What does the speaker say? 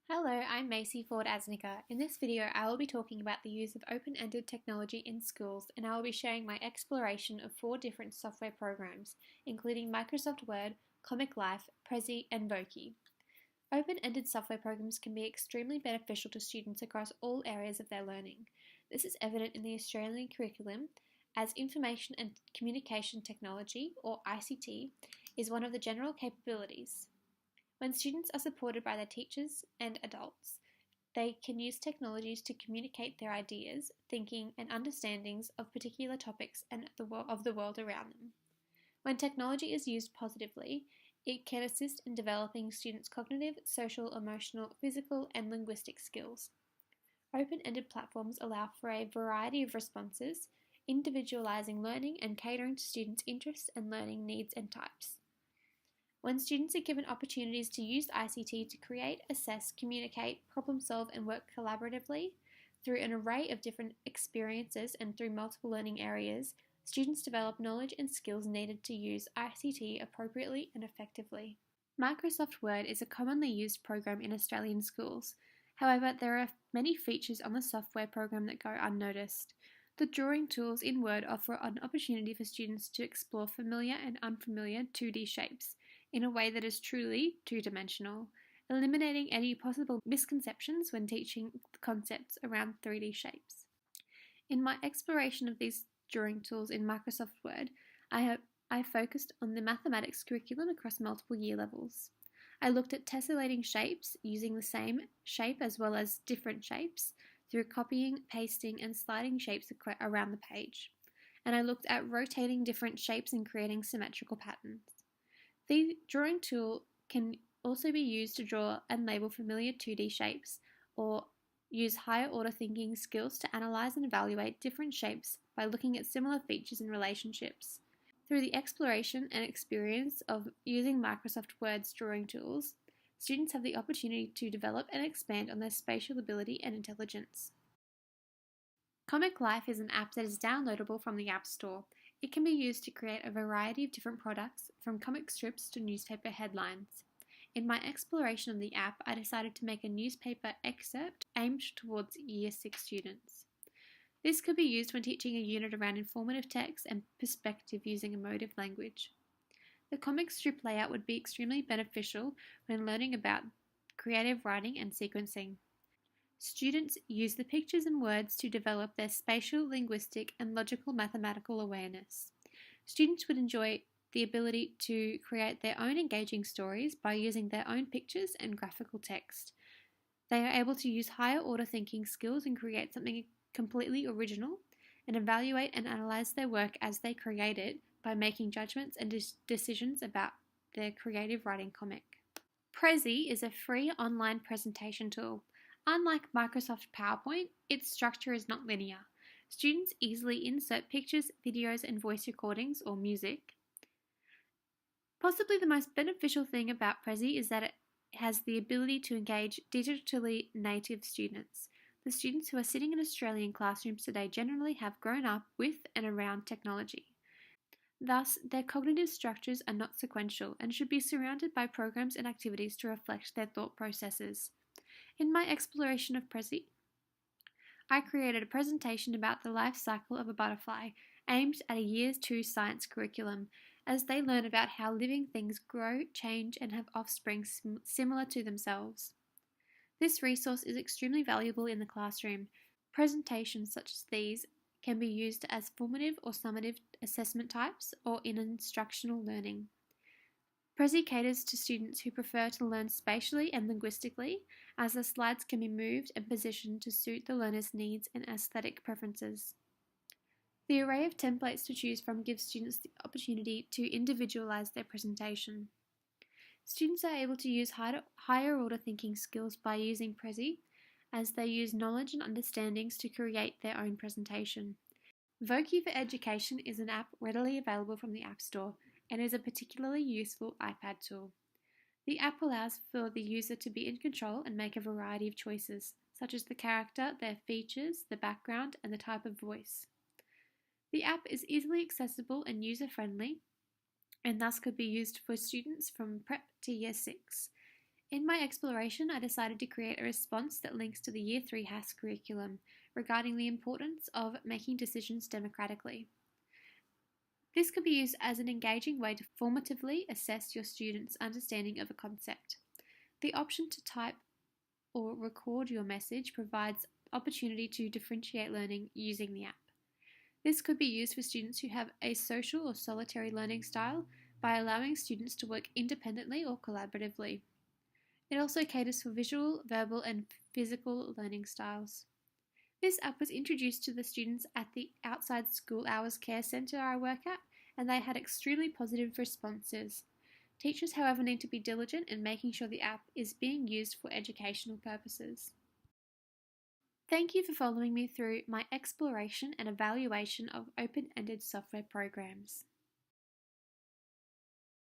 Hello, I'm Macy Ford-Asnicar. In this video, I will be talking about the use of open-ended technology in schools, and I will be sharing my exploration of 4 different software programs, including Microsoft Word, Comic Life, Prezi, and Voki. Open-ended software programs can be extremely beneficial to students across all areas of their learning. This is evident in the Australian curriculum, as Information and Communication Technology, or ICT, is one of the general capabilities. When students are supported by their teachers and adults, they can use technologies to communicate their ideas, thinking, and understandings of particular topics and of the world around them. When technology is used positively, it can assist in developing students' cognitive, social, emotional, physical, and linguistic skills. Open-ended platforms allow for a variety of responses, individualizing learning and catering to students' interests and learning needs and types. When students are given opportunities to use ICT to create, assess, communicate, problem solve, and work collaboratively through an array of different experiences and through multiple learning areas, students develop knowledge and skills needed to use ICT appropriately and effectively. Microsoft Word is a commonly used program in Australian schools. However, there are many features on the software program that go unnoticed. The drawing tools in Word offer an opportunity for students to explore familiar and unfamiliar 2D shapes in a way that is truly two-dimensional, eliminating any possible misconceptions when teaching concepts around 3D shapes. In my exploration of these drawing tools in Microsoft Word, I focused on the mathematics curriculum across multiple year levels. I looked at tessellating shapes using the same shape as well as different shapes through copying, pasting, and sliding shapes around the page. And I looked at rotating different shapes and creating symmetrical patterns. The drawing tool can also be used to draw and label familiar 2D shapes, or use higher order thinking skills to analyze and evaluate different shapes by looking at similar features and relationships. Through the exploration and experience of using Microsoft Word's drawing tools, students have the opportunity to develop and expand on their spatial ability and intelligence. Comic Life is an app that is downloadable from the App Store. It can be used to create a variety of different products, from comic strips to newspaper headlines. In my exploration of the app, I decided to make a newspaper excerpt aimed towards Year 6 students. This could be used when teaching a unit around informative text and perspective using emotive language. The comic strip layout would be extremely beneficial when learning about creative writing and sequencing. Students use the pictures and words to develop their spatial, linguistic, and logical mathematical awareness. Students would enjoy the ability to create their own engaging stories by using their own pictures and graphical text. They are able to use higher order thinking skills and create something completely original, and evaluate and analyze their work as they create it by making judgments and decisions about their creative writing comic. Prezi is a free online presentation tool. Unlike Microsoft PowerPoint, its structure is not linear. Students easily insert pictures, videos, and voice recordings or music. Possibly the most beneficial thing about Prezi is that it has the ability to engage digitally native students. The students who are sitting in Australian classrooms today generally have grown up with and around technology. Thus, their cognitive structures are not sequential and should be surrounded by programs and activities to reflect their thought processes. In my exploration of Prezi, I created a presentation about the life cycle of a butterfly aimed at a Year 2 science curriculum, as they learn about how living things grow, change, and have offspring similar to themselves. This resource is extremely valuable in the classroom. Presentations such as these can be used as formative or summative assessment types or in instructional learning. Prezi caters to students who prefer to learn spatially and linguistically, as the slides can be moved and positioned to suit the learner's needs and aesthetic preferences. The array of templates to choose from gives students the opportunity to individualize their presentation. Students are able to use higher order thinking skills by using Prezi, as they use knowledge and understandings to create their own presentation. Voki for Education is an app readily available from the App Store and is a particularly useful iPad tool. The app allows for the user to be in control and make a variety of choices, such as the character, their features, the background, and the type of voice. The app is easily accessible and user-friendly, and thus could be used for students from prep to Year 6. In my exploration, I decided to create a response that links to the Year 3 HASS curriculum regarding the importance of making decisions democratically. This could be used as an engaging way to formatively assess your students' understanding of a concept. The option to type or record your message provides opportunity to differentiate learning using the app. This could be used for students who have a social or solitary learning style by allowing students to work independently or collaboratively. It also caters for visual, verbal, and physical learning styles. This app was introduced to the students at the Outside School Hours Care Centre I work at, and they had extremely positive responses. Teachers, however, need to be diligent in making sure the app is being used for educational purposes. Thank you for following me through my exploration and evaluation of open-ended software programs.